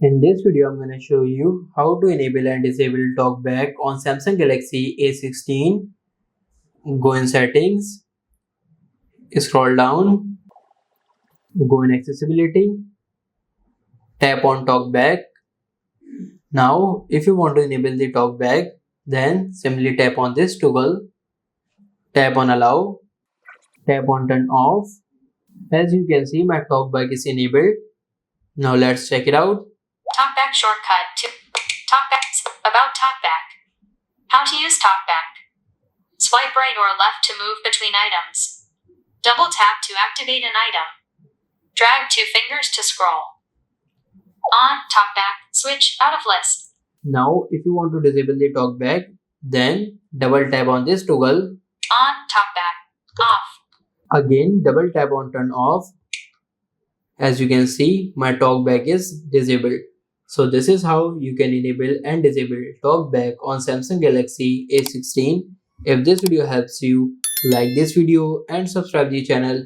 In this video, I'm going to show you how to enable and disable talkback on Samsung Galaxy A16. Go in settings, scroll down, go in accessibility, tap on talkback. Now, if you want to enable the talkback, then simply tap on this toggle, tap on allow, tap on turn off. As you can see, my talkback is enabled. Now let's check it out. Talkback shortcut to Talkback. About Talkback. How to use Talkback. Swipe right or left to move between items. Double tap to activate an item. Drag two fingers to scroll. On Talkback. Switch out of list. Now, if you want to disable the talkback, then double tap on this toggle. On Talkback. Off. Again, double tap on turn off. As you can see, my talkback is disabled. So this is how you can enable and disable talkback on Samsung Galaxy A16. If this video helps you, like this video and subscribe the channel